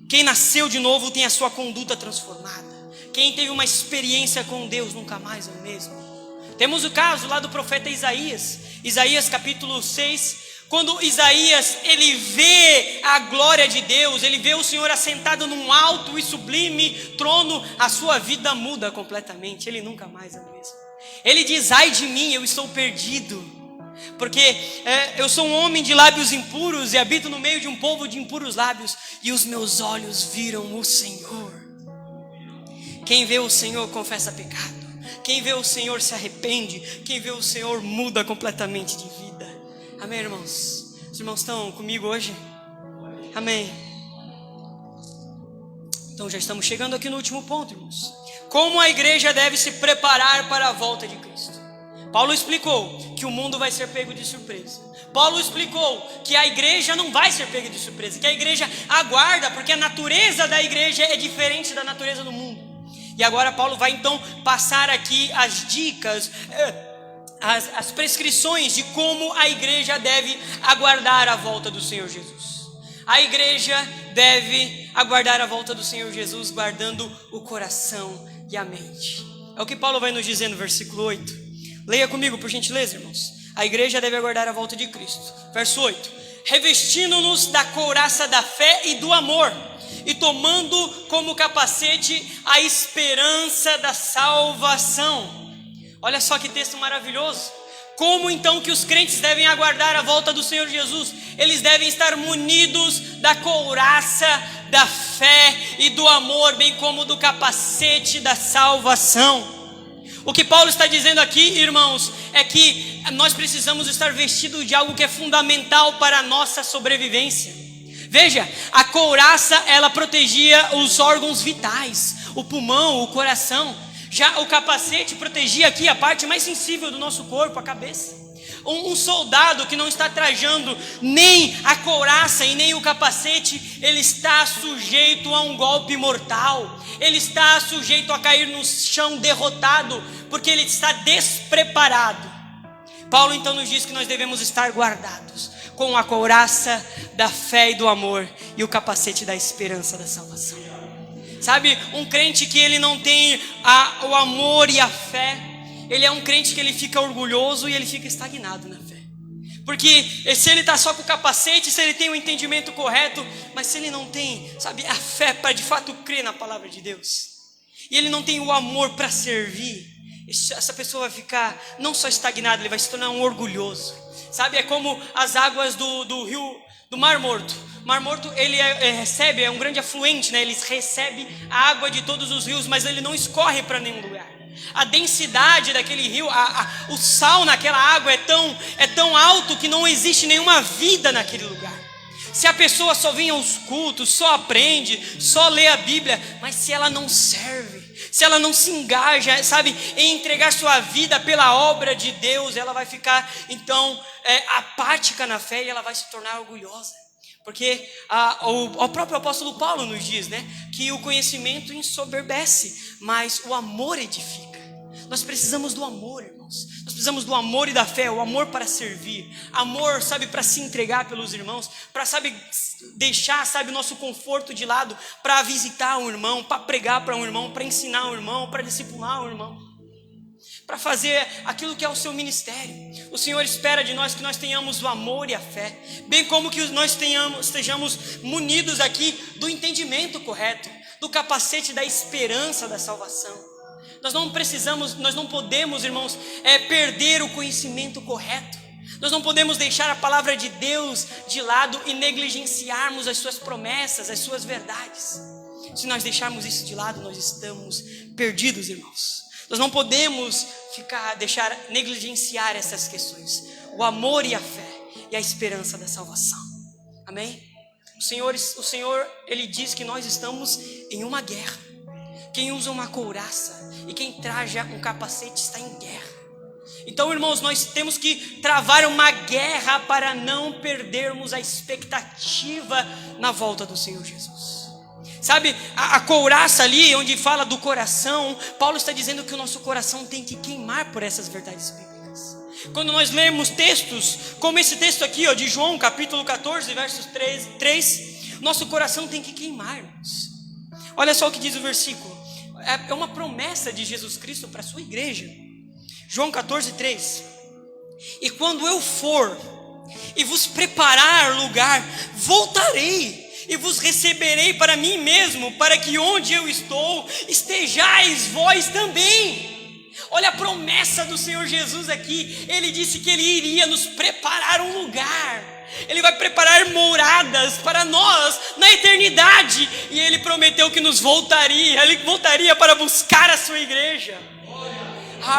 Quem nasceu de novo tem a sua conduta transformada. Quem teve uma experiência com Deus nunca mais é o mesmo. Temos o caso lá do profeta Isaías. Isaías capítulo 6, quando Isaías ele vê a glória de Deus, ele vê o Senhor assentado num alto e sublime trono, a sua vida muda completamente, ele nunca mais é o mesmo. Ele diz: ai de mim, eu estou perdido, porque eu sou um homem de lábios impuros e habito no meio de um povo de impuros lábios, e os meus olhos viram o Senhor. Quem vê o Senhor confessa pecado, quem vê o Senhor se arrepende, quem vê o Senhor muda completamente de vida. Amém, irmãos? Os irmãos estão comigo hoje? Amém. Então já estamos chegando aqui no último ponto, irmãos. Como a igreja deve se preparar para a volta de Cristo? Paulo explicou que o mundo vai ser pego de surpresa. Paulo explicou que a igreja não vai ser pega de surpresa, que a igreja aguarda, porque a natureza da igreja é diferente da natureza do mundo. E agora Paulo vai então passar aqui as dicas, as prescrições de como a igreja deve aguardar a volta do Senhor Jesus. A igreja deve aguardar a volta do Senhor Jesus guardando o coração e a mente. É o que Paulo vai nos dizer no versículo 8. Leia comigo, por gentileza, irmãos. A igreja deve aguardar a volta de Cristo. Verso 8. Revestindo-nos da couraça da fé e do amor, e tomando como capacete a esperança da salvação. Olha só que texto maravilhoso. Como então que os crentes devem aguardar a volta do Senhor Jesus? Eles devem estar munidos da couraça da fé e do amor, bem como do capacete da salvação. O que Paulo está dizendo aqui, irmãos, é que nós precisamos estar vestidos de algo que é fundamental para a nossa sobrevivência. Veja, a couraça, ela protegia os órgãos vitais, o pulmão, o coração. Já o capacete protegia aqui a parte mais sensível do nosso corpo, a cabeça. Um soldado que não está trajando nem a couraça e nem o capacete, ele está sujeito a um golpe mortal. Ele está sujeito a cair no chão derrotado, porque ele está despreparado. Paulo então nos diz que nós devemos estar guardados com a couraça da fé e do amor e o capacete da esperança da salvação. Sabe, um crente que ele não tem o amor e a fé, ele é um crente que ele fica orgulhoso e ele fica estagnado na fé. Porque se ele está só com o capacete, se ele tem o entendimento correto, mas se ele não tem, sabe, a fé para de fato crer na palavra de Deus, e ele não tem o amor para servir, essa pessoa vai ficar não só estagnada, ele vai se tornar um orgulhoso. Sabe, é como as águas do rio, do Mar Morto. O Mar Morto, ele recebe, é um grande afluente, né? Ele recebe a água de todos os rios, mas ele não escorre para nenhum lugar. A densidade daquele rio, o sal naquela água é tão alto que não existe nenhuma vida naquele lugar. Se a pessoa só vem aos cultos, só aprende, só lê a Bíblia, mas se ela não serve, se ela não se engaja, sabe, em entregar sua vida pela obra de Deus, ela vai ficar então apática na fé e ela vai se tornar orgulhosa. Porque o próprio apóstolo Paulo nos diz, né, que o conhecimento ensoberbece, mas o amor edifica. Nós precisamos do amor, irmãos. Nós precisamos do amor e da fé, o amor para servir, amor, sabe, para se entregar pelos irmãos, para, sabe, deixar, sabe, o nosso conforto de lado, para visitar um irmão, para pregar para um irmão, para ensinar um irmão, para discipular um irmão, para fazer aquilo que é o seu ministério. O Senhor espera de nós que nós tenhamos o amor e a fé, bem como que nós estejamos munidos aqui do entendimento correto, do capacete da esperança da salvação. Nós não podemos, irmãos, perder o conhecimento correto. Nós não podemos deixar a palavra de Deus de lado e negligenciarmos as suas promessas, as suas verdades. Se nós deixarmos isso de lado, nós estamos perdidos, irmãos. Nós não podemos negligenciar essas questões. O amor e a fé e a esperança da salvação. Amém? O Senhor, Ele diz que nós estamos em uma guerra. Quem usa uma couraça e quem traja um capacete está em guerra. Então, irmãos, nós temos que travar uma guerra para não perdermos a expectativa na volta do Senhor Jesus. Sabe, a couraça ali, onde fala do coração, Paulo está dizendo que o nosso coração tem que queimar por essas verdades bíblicas. Quando nós lemos textos, como esse texto aqui, de João, capítulo 14, versos 3, nosso coração tem que queimar, irmãos. Olha só o que diz o versículo. É uma promessa de Jesus Cristo para a sua igreja. João 14, 3. E quando eu for e vos preparar lugar, voltarei e vos receberei para mim mesmo, para que onde eu estou, estejais vós também. Olha a promessa do Senhor Jesus aqui. Ele disse que Ele iria nos preparar um lugar. Ele vai preparar moradas para nós na eternidade. E Ele prometeu que nos voltaria. Ele voltaria para buscar a sua igreja.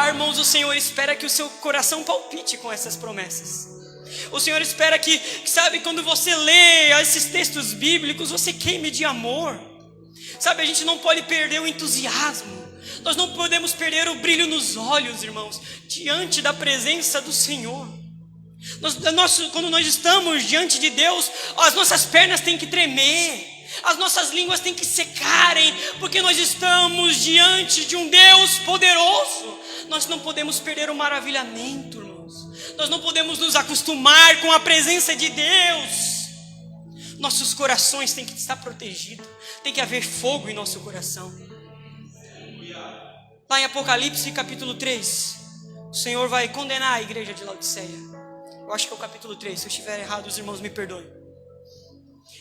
Irmãos, o Senhor espera que o seu coração palpite com essas promessas. O Senhor espera que, sabe, quando você lê esses textos bíblicos, você queime de amor. Sabe, a gente não pode perder o entusiasmo. Nós não podemos perder o brilho nos olhos, irmãos, diante da presença do Senhor. Quando nós estamos diante de Deus, as nossas pernas têm que tremer, as nossas línguas têm que secarem, porque nós estamos diante de um Deus poderoso. Nós não podemos perder o maravilhamento, irmãos. Nós não podemos nos acostumar com a presença de Deus. Nossos corações têm que estar protegidos, tem que haver fogo em nosso coração. Lá em Apocalipse capítulo 3, o Senhor vai condenar a igreja de Laodiceia. Eu acho que é o capítulo 3, se eu estiver errado, os irmãos me perdoem.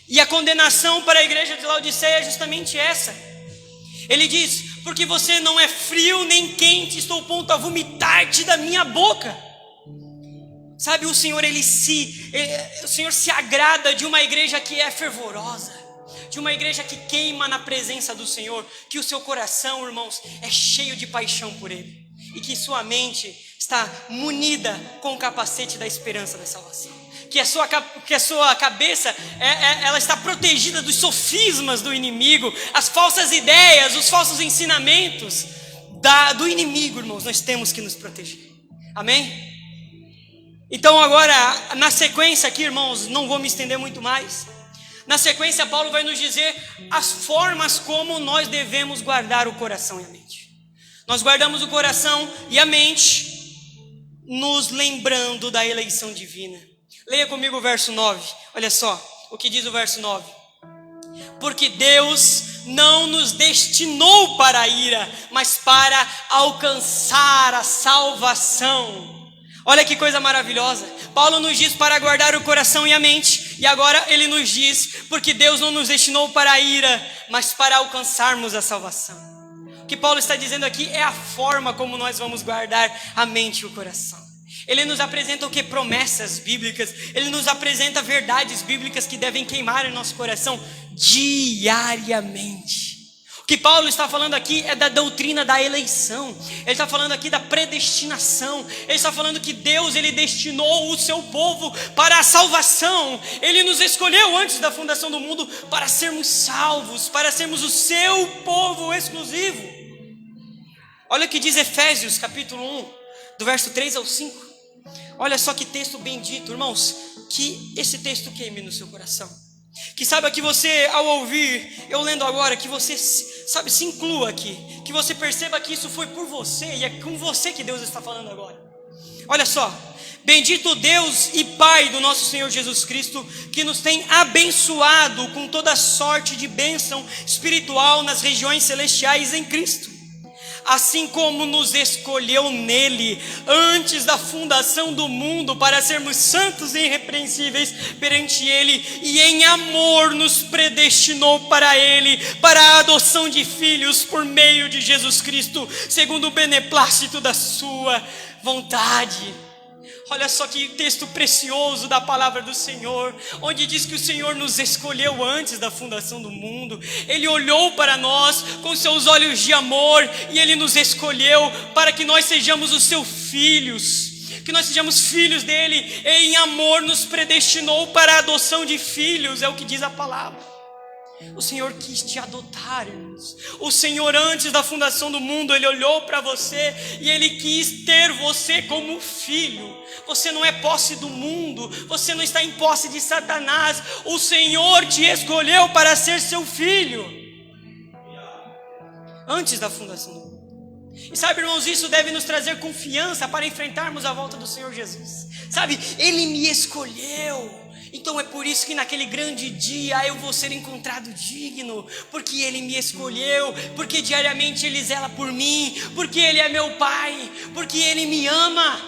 E a condenação para a igreja de Laodiceia é justamente essa. Ele diz: porque você não é frio nem quente, estou ao ponto a vomitar-te da minha boca. Sabe, o Senhor se agrada de uma igreja que é fervorosa, de uma igreja que queima na presença do Senhor, que o seu coração, irmãos, é cheio de paixão por Ele. e que sua mente está munida com o capacete da esperança da salvação. Que a sua cabeça ela está protegida dos sofismas do inimigo, as falsas ideias, os falsos ensinamentos do inimigo, irmãos. Nós temos que nos proteger. Amém? Então agora, na sequência aqui, irmãos, não vou me estender muito mais. Na sequência, Paulo vai nos dizer as formas como nós devemos guardar o coração e a mente. Nós guardamos o coração e a mente nos lembrando da eleição divina. Leia comigo o verso 9. Olha só o que diz o verso 9. Porque Deus não nos destinou para a ira, mas para alcançar a salvação. Olha que coisa maravilhosa. Paulo nos diz para guardar o coração e a mente. E agora ele nos diz, porque Deus não nos destinou para a ira, mas para alcançarmos a salvação. O que Paulo está dizendo aqui é a forma como nós vamos guardar a mente e o coração. Ele nos apresenta o que? Promessas bíblicas. Ele nos apresenta verdades bíblicas que devem queimar em nosso coração diariamente. O que Paulo está falando aqui é da doutrina da eleição. Ele está falando aqui da predestinação. Ele está falando que Deus, ele destinou o seu povo para a salvação. Ele nos escolheu antes da fundação do mundo para sermos salvos, para sermos o seu povo exclusivo. Olha o que diz Efésios capítulo 1, do verso 3 ao 5. Olha só que texto bendito, irmãos. Que esse texto queime no seu coração. Que saiba que você, ao ouvir, eu lendo agora, que você, sabe, se inclua aqui. Que você perceba que isso foi por você e é com você que Deus está falando agora. Olha só. Bendito Deus e Pai do nosso Senhor Jesus Cristo, que nos tem abençoado com toda sorte de bênção espiritual nas regiões celestiais em Cristo. Assim como nos escolheu nele antes da fundação do mundo para sermos santos e irrepreensíveis perante ele, e em amor nos predestinou para ele, para a adoção de filhos por meio de Jesus Cristo, segundo o beneplácito da sua vontade. Olha só que texto precioso da palavra do Senhor, onde diz que o Senhor nos escolheu antes da fundação do mundo. Ele olhou para nós com seus olhos de amor e Ele nos escolheu para que nós sejamos os seus filhos, que nós sejamos filhos dele, e em amor nos predestinou para a adoção de filhos, é o que diz a palavra. O Senhor quis te adotar, irmãos. O Senhor, antes da fundação do mundo, Ele olhou para você e Ele quis ter você como filho. Você não é posse do mundo, você não está em posse de Satanás. O Senhor te escolheu para ser seu filho antes da fundação do mundo. E sabe, irmãos, isso deve nos trazer confiança para enfrentarmos a volta do Senhor Jesus. Sabe, Ele me escolheu. Então é por isso que naquele grande dia eu vou ser encontrado digno, porque Ele me escolheu, porque diariamente Ele zela por mim, porque Ele é meu Pai, porque Ele me ama.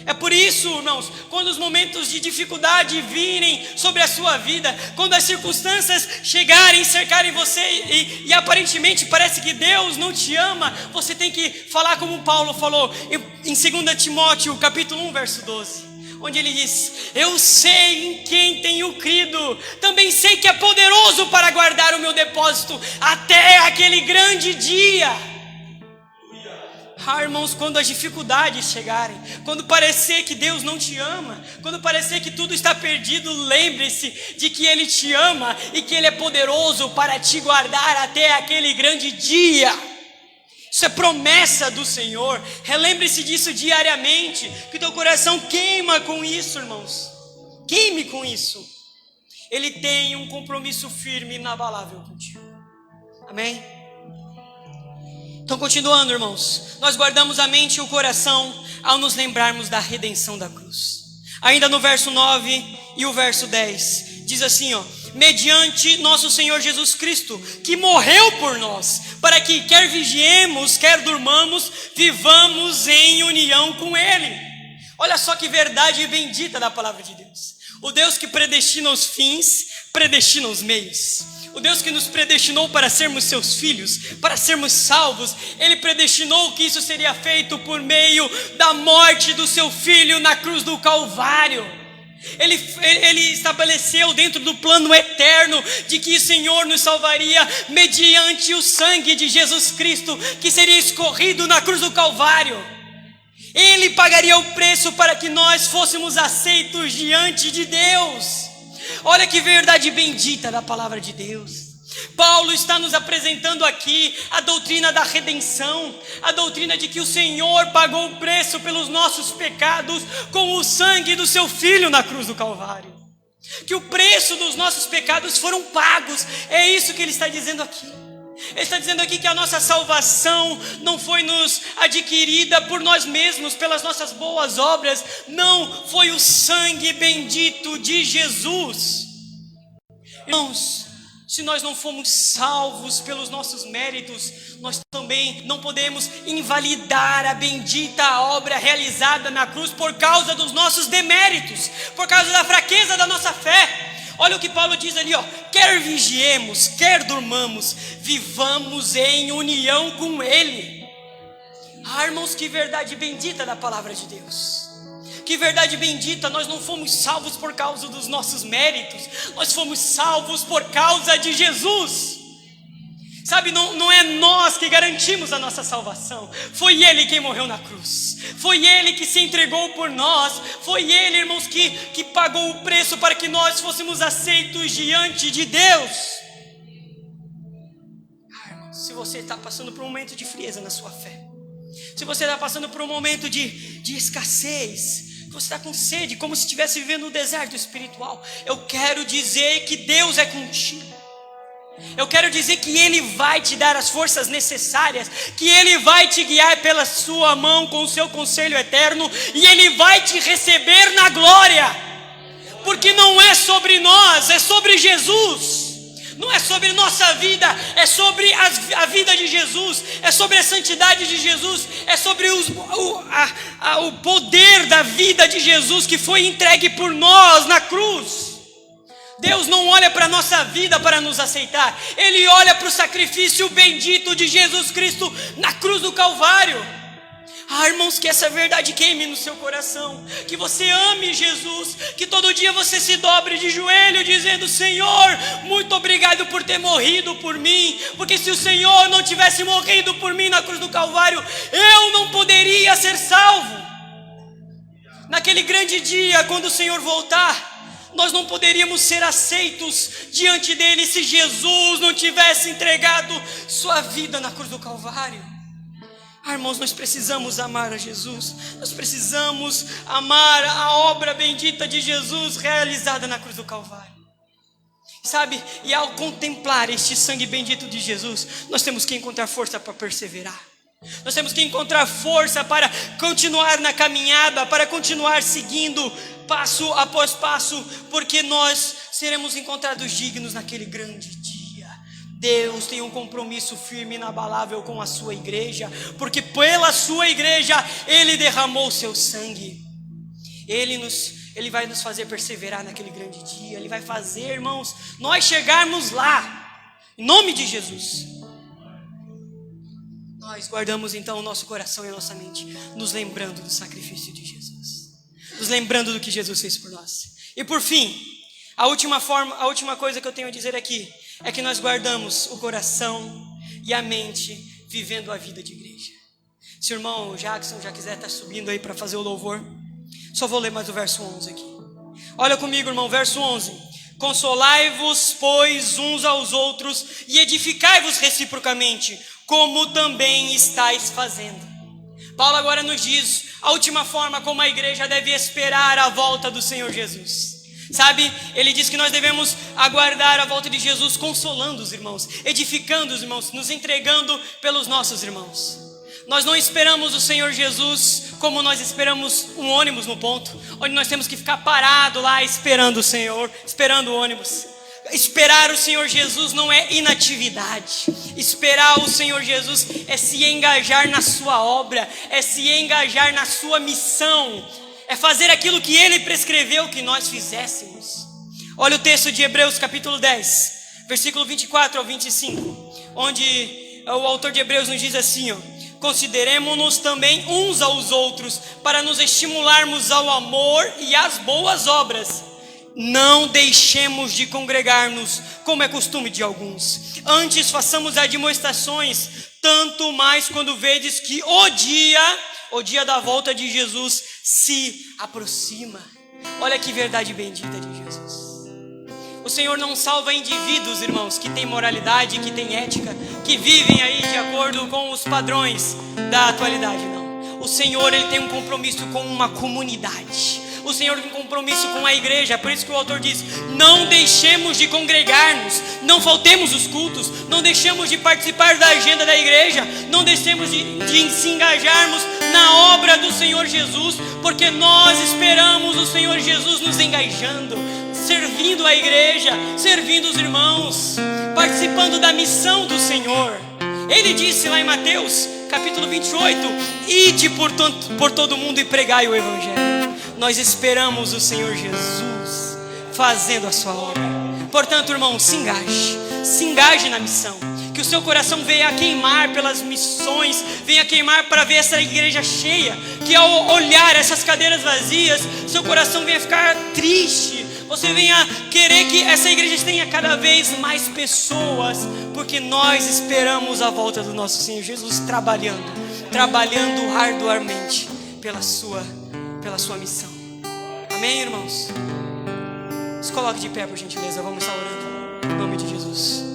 É por isso, irmãos, quando os momentos de dificuldade virem sobre a sua vida, quando as circunstâncias chegarem, cercarem você e aparentemente parece que Deus não te ama, você tem que falar como Paulo falou em 2 Timóteo capítulo 1, verso 12. Onde ele diz: eu sei em quem tenho crido, também sei que é poderoso para guardar o meu depósito até aquele grande dia. Ah, irmãos, quando as dificuldades chegarem, quando parecer que Deus não te ama, quando parecer que tudo está perdido, lembre-se de que Ele te ama e que Ele é poderoso para te guardar até aquele grande dia. Isso é promessa do Senhor. Relembre-se disso diariamente, que teu coração queima com isso, irmãos. Queime com isso. Ele tem um compromisso firme e inabalável contigo. Amém? Então, continuando, irmãos, nós guardamos a mente e o coração ao nos lembrarmos da redenção da cruz. Ainda no verso 9 e o verso 10, diz assim, ó: mediante nosso Senhor Jesus Cristo, que morreu por nós, para que quer vigiemos, quer durmamos, vivamos em união com Ele. Olha só que verdade bendita da palavra de Deus. O Deus que predestina os fins, predestina os meios. O Deus que nos predestinou para sermos seus filhos, para sermos salvos, Ele predestinou que isso seria feito por meio da morte do seu Filho na cruz do Calvário. Ele estabeleceu dentro do plano eterno de que o Senhor nos salvaria mediante o sangue de Jesus Cristo, que seria escorrido na cruz do Calvário. Ele pagaria o preço para que nós fôssemos aceitos diante de Deus. Olha que verdade bendita da palavra de Deus. Paulo está nos apresentando aqui a doutrina da redenção, a doutrina de que o Senhor pagou o preço pelos nossos pecados com o sangue do seu Filho na cruz do Calvário. Que o preço dos nossos pecados foram pagos, é isso que ele está dizendo aqui. Ele está dizendo aqui que a nossa salvação não foi nos adquirida por nós mesmos, pelas nossas boas obras, não, foi o sangue bendito de Jesus. Irmãos, se nós não fomos salvos pelos nossos méritos, nós também não podemos invalidar a bendita obra realizada na cruz por causa dos nossos deméritos, por causa da fraqueza da nossa fé. Olha o que Paulo diz ali, quer vigiemos, quer durmamos, vivamos em união com Ele. Irmãos, que verdade bendita da palavra de Deus. Que verdade bendita, nós não fomos salvos por causa dos nossos méritos, nós fomos salvos por causa de Jesus. Sabe, não é nós que garantimos a nossa salvação, foi Ele quem morreu na cruz, foi Ele que se entregou por nós, foi Ele, irmãos, que pagou o preço para que nós fôssemos aceitos diante de Deus. Irmãos, se você está passando por um momento de frieza na sua fé, se você está passando por um momento de escassez, você está com sede, como se estivesse vivendo no deserto espiritual, eu quero dizer que Deus é contigo. Eu quero dizer que Ele vai te dar as forças necessárias, que Ele vai te guiar pela sua mão com o seu conselho eterno, e Ele vai te receber na glória, porque não é sobre nós, é sobre Jesus. Não é sobre nossa vida, é sobre a vida de Jesus, é sobre a santidade de Jesus, é sobre o poder da vida de Jesus que foi entregue por nós na cruz. Deus não olha para a nossa vida para nos aceitar, Ele olha para o sacrifício bendito de Jesus Cristo na cruz do Calvário. Irmãos, que essa verdade queime no seu coração, que você ame Jesus, que todo dia você se dobre de joelho dizendo: Senhor, muito obrigado por ter morrido por mim, porque se o Senhor não tivesse morrido por mim na cruz do Calvário, eu não poderia ser salvo. Naquele grande dia, quando o Senhor voltar, nós não poderíamos ser aceitos diante dele se Jesus não tivesse entregado sua vida na cruz do Calvário. Irmãos, nós precisamos amar a Jesus, nós precisamos amar a obra bendita de Jesus realizada na cruz do Calvário. Sabe, e ao contemplar este sangue bendito de Jesus, nós temos que encontrar força para perseverar. Nós temos que encontrar força para continuar na caminhada, para continuar seguindo passo após passo, porque nós seremos encontrados dignos naquele grande dia. Deus tem um compromisso firme e inabalável com a sua igreja, porque pela sua igreja Ele derramou o seu sangue. Ele vai nos fazer perseverar naquele grande dia. Ele vai fazer, irmãos, nós chegarmos lá, em nome de Jesus. Nós guardamos então o nosso coração e a nossa mente, nos lembrando do sacrifício de Jesus, nos lembrando do que Jesus fez por nós. E por fim, a última coisa que eu tenho a dizer aqui é que nós guardamos o coração e a mente vivendo a vida de igreja. Se o irmão Jackson já quiser estar subindo aí para fazer o louvor, só vou ler mais o verso 11 aqui. Olha comigo, irmão, verso 11. Consolai-vos, pois, uns aos outros e edificai-vos reciprocamente, como também estáis fazendo. Paulo agora nos diz a última forma como a igreja deve esperar a volta do Senhor Jesus. Sabe, ele diz que nós devemos aguardar a volta de Jesus consolando os irmãos, edificando os irmãos, nos entregando pelos nossos irmãos. Nós não esperamos o Senhor Jesus como nós esperamos um ônibus no ponto, onde nós temos que ficar parado lá esperando o Senhor, esperando o ônibus. Esperar o Senhor Jesus não é inatividade. Esperar o Senhor Jesus é se engajar na sua obra, é se engajar na sua missão, é fazer aquilo que Ele prescreveu que nós fizéssemos. Olha o texto de Hebreus capítulo 10, versículo 24 ao 25, onde o autor de Hebreus nos diz assim, consideremo-nos também uns aos outros, para nos estimularmos ao amor e às boas obras. Não deixemos de congregar-nos, como é costume de alguns. Antes façamos admoestações, tanto mais quando vedes que o dia o dia da volta de Jesus se aproxima. Olha que verdade bendita de Jesus. O Senhor não salva indivíduos, irmãos, que têm moralidade, que têm ética, que vivem aí de acordo com os padrões da atualidade, não. O Senhor, Ele tem um compromisso com uma comunidade. O Senhor tem um compromisso com a igreja. Por isso que o autor diz: não deixemos de congregar-nos, não faltemos os cultos, não deixemos de participar da agenda da igreja, não deixemos de se engajarmos na obra do Senhor Jesus, porque nós esperamos o Senhor Jesus nos engajando, servindo a igreja, servindo os irmãos, participando da missão do Senhor. Ele disse lá em Mateus capítulo 28: ide por todo mundo e pregai o evangelho. Nós esperamos o Senhor Jesus fazendo a sua obra. Portanto, irmão, se engaje na missão. Que o seu coração venha a queimar pelas missões, venha a queimar para ver essa igreja cheia. Que ao olhar essas cadeiras vazias, seu coração venha a ficar triste. Você venha querer que essa igreja tenha cada vez mais pessoas, porque nós esperamos a volta do nosso Senhor Jesus trabalhando arduamente pela sua missão. Amém, irmãos? Se coloque de pé, por gentileza, vamos estar orando em nome de Jesus.